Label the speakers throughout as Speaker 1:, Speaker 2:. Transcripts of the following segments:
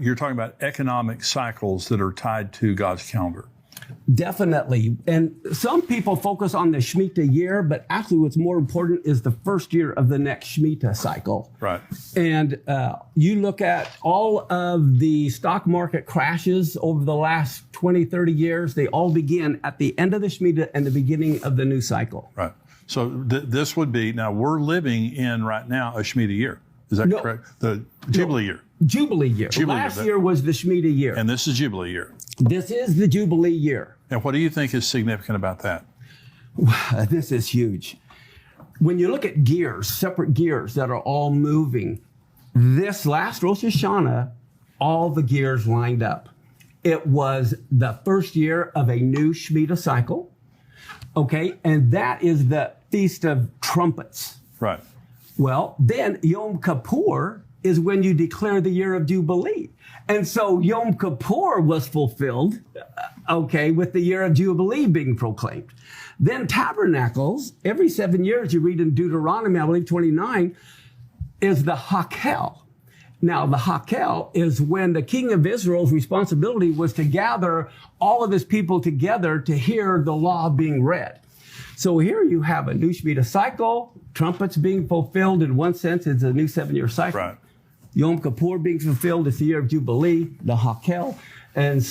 Speaker 1: you're talking about economic cycles that are tied to God's calendar.
Speaker 2: Definitely. And some people focus on the Shemitah year, but actually what's more important is the first year of the next Shemitah cycle.
Speaker 1: Right.
Speaker 2: And you look at all of the stock market crashes over the last 20, 30 years, they all begin at the end of the Shemitah and the beginning of the new cycle.
Speaker 1: Right. So this would be, now we're living in right now a Shemitah year. Is that correct? The Jubilee year.
Speaker 2: Jubilee year. Last year was the Shemitah year.
Speaker 1: And this is Jubilee year.
Speaker 2: This is the Jubilee year.
Speaker 1: And what do you think is significant about that?
Speaker 2: This is huge. When you look at gears, separate gears that are all moving, this last Rosh Hashanah, all the gears lined up. It was the first year of a new Shemitah cycle. Okay, and that is the Feast of Trumpets.
Speaker 1: Right.
Speaker 2: Well, then Yom Kippur is when you declare the year of Jubilee. And so Yom Kippur was fulfilled, with the year of Jubilee being proclaimed. Then Tabernacles, every 7 years, you read in Deuteronomy, I believe 29, is the Hakel. Now, the Hakel is when the king of Israel's responsibility was to gather all of his people together to hear the law being read. So here you have a new Shemitah cycle, trumpets being fulfilled in one sense, it's a new 7-year cycle.
Speaker 1: Right.
Speaker 2: Yom Kippur being fulfilled, it's the year of Jubilee, the Hakel. And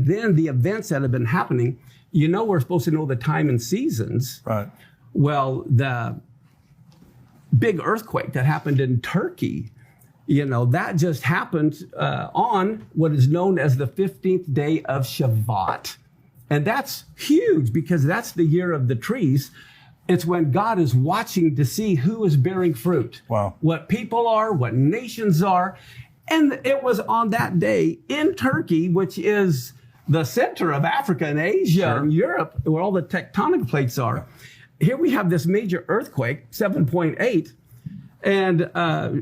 Speaker 2: then the events that have been happening, we're supposed to know the time and seasons.
Speaker 1: Right.
Speaker 2: Well, the big earthquake that happened in Turkey, that just happened on what is known as the 15th day of Shavuot. And that's huge because that's the year of the trees. It's when God is watching to see who is bearing fruit.
Speaker 1: Wow.
Speaker 2: What people are, what nations are. And it was on that day in Turkey, which is the center of Africa and Asia and Europe, where all the tectonic plates are. Here we have this major earthquake, 7.8. And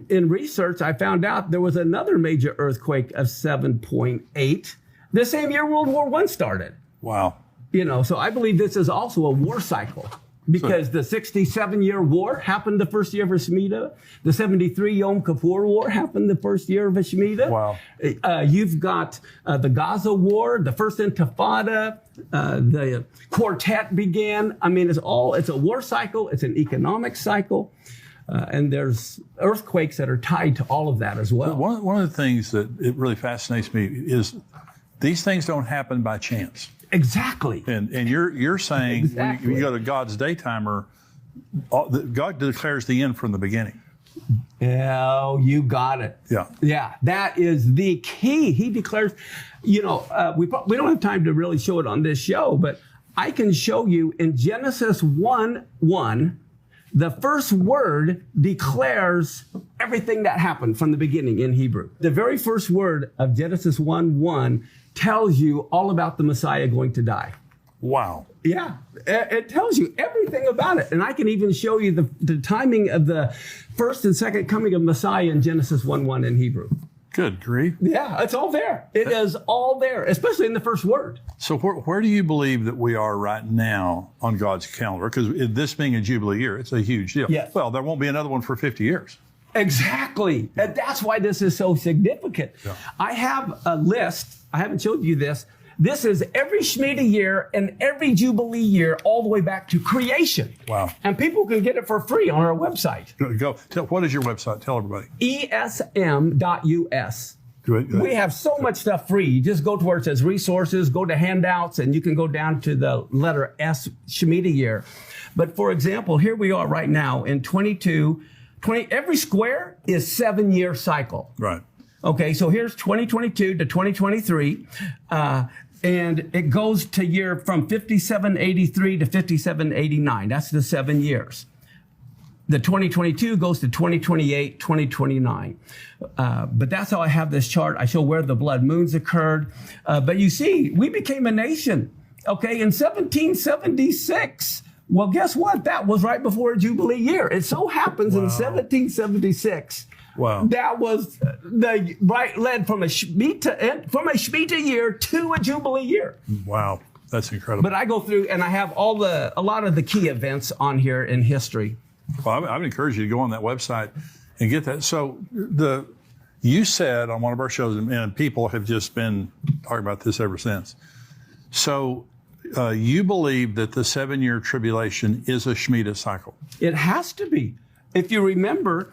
Speaker 2: in research, I found out there was another major earthquake of 7.8 the same year World War I started.
Speaker 1: Wow.
Speaker 2: So I believe this is also a war cycle. Because the 67-year war happened the first year of a Shemitah. The 73 Yom Kippur War happened the first year of a Shemitah.
Speaker 1: Wow.
Speaker 2: You've got the Gaza War, the first Intifada, the Quartet began. I mean, it's a war cycle. It's an economic cycle. And there's earthquakes that are tied to all of that as well.
Speaker 1: One of the things that it really fascinates me is these things don't happen by chance.
Speaker 2: Exactly.
Speaker 1: And you're saying
Speaker 2: Exactly.
Speaker 1: when you go to God's day timer, God declares the end from the beginning.
Speaker 2: Oh, you got it.
Speaker 1: Yeah.
Speaker 2: Yeah, that is the key. He declares, we don't have time to really show it on this show, but I can show you in Genesis 1:1, the first word declares everything that happened from the beginning in Hebrew. The very first word of Genesis 1:1 tells you all about the Messiah going to die.
Speaker 1: Wow.
Speaker 2: Yeah, it tells you everything about it. And I can even show you the timing of the first and second coming of Messiah in Genesis 1:1 in Hebrew.
Speaker 1: Good grief.
Speaker 2: Yeah, it's all there. It is all there, especially in the first word.
Speaker 1: So where do you believe that we are right now on God's calendar? Because this being a Jubilee year, it's a huge deal.
Speaker 2: Yes.
Speaker 1: Well, there won't be another one for 50 years.
Speaker 2: Exactly. And that's why this is so significant.
Speaker 1: Yeah.
Speaker 2: I have a list. I haven't showed you this. This is every Shemitah year and every Jubilee year all the way back to creation.
Speaker 1: Wow.
Speaker 2: And people can get it for free on our website.
Speaker 1: What is your website? Tell everybody.
Speaker 2: ESM.us.
Speaker 1: Good.
Speaker 2: We have so much stuff free. You just go to where it says resources, go to handouts, and you can go down to the letter S, Shemitah year. But for example, here we are right now in 20, every square is 7-year cycle.
Speaker 1: Right.
Speaker 2: Okay, so here's 2022 to 2023, and it goes to year from 5783 to 5789. That's the 7 years. The 2022 goes to 2028, 2029. But that's how I have this chart. I show where the blood moons occurred. But you see, we became a nation, okay, in 1776. Well, guess what? That was right before a Jubilee year. It so happens in 1776.
Speaker 1: Wow.
Speaker 2: That was led from a Shemitah year to a Jubilee year.
Speaker 1: Wow. That's incredible.
Speaker 2: But I go through and I have a lot of the key events on here in history.
Speaker 1: Well, I would encourage you to go on that website and get that. So You said on one of our shows, and people have just been talking about this ever since. So you believe that the 7-year tribulation is a Shemitah cycle?
Speaker 2: It has to be. If you remember,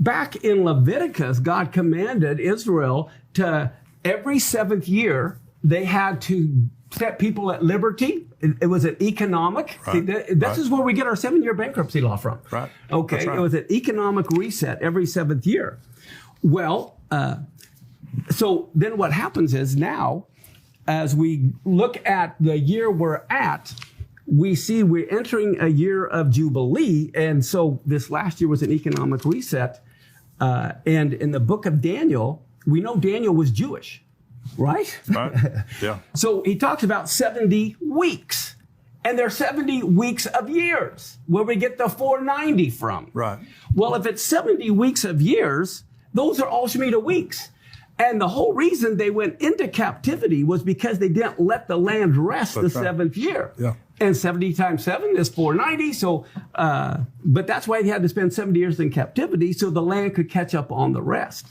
Speaker 2: back in Leviticus, God commanded Israel to, every 7th year, they had to set people at liberty. It was an economic.
Speaker 1: Right.
Speaker 2: This is where we get our 7-year bankruptcy law from.
Speaker 1: Right.
Speaker 2: Okay.
Speaker 1: That's right.
Speaker 2: It was an economic reset every 7th year. Well, so then what happens is now, as we look at the year we're at, we see we're entering a year of Jubilee. And so this last year was an economic reset. And in the book of Daniel, we know Daniel was Jewish, right?
Speaker 1: Right. Yeah.
Speaker 2: So he talks about 70 weeks. And they're 70 weeks of years, where we get the 490 from.
Speaker 1: Right.
Speaker 2: Well, if it's 70 weeks of years, those are all Shemitah weeks. And the whole reason they went into captivity was because they didn't let the land rest
Speaker 1: That's
Speaker 2: the
Speaker 1: right.
Speaker 2: 7th year.
Speaker 1: Yeah.
Speaker 2: And 70 times 7 is 490. So, but that's why they had to spend 70 years in captivity so the land could catch up on the rest.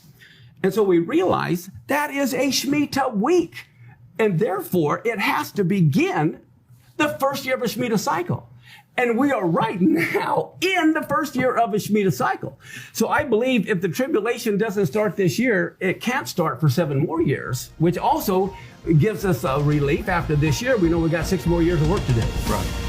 Speaker 2: And so we realize that is a Shemitah week. And therefore, it has to begin the first year of a Shemitah cycle. And we are right now in the first year of a Shemitah cycle. So I believe if the tribulation doesn't start this year, it can't start for 7 more years, which also gives us a relief after this year. We know we got 6 more years of work to do.
Speaker 1: Right.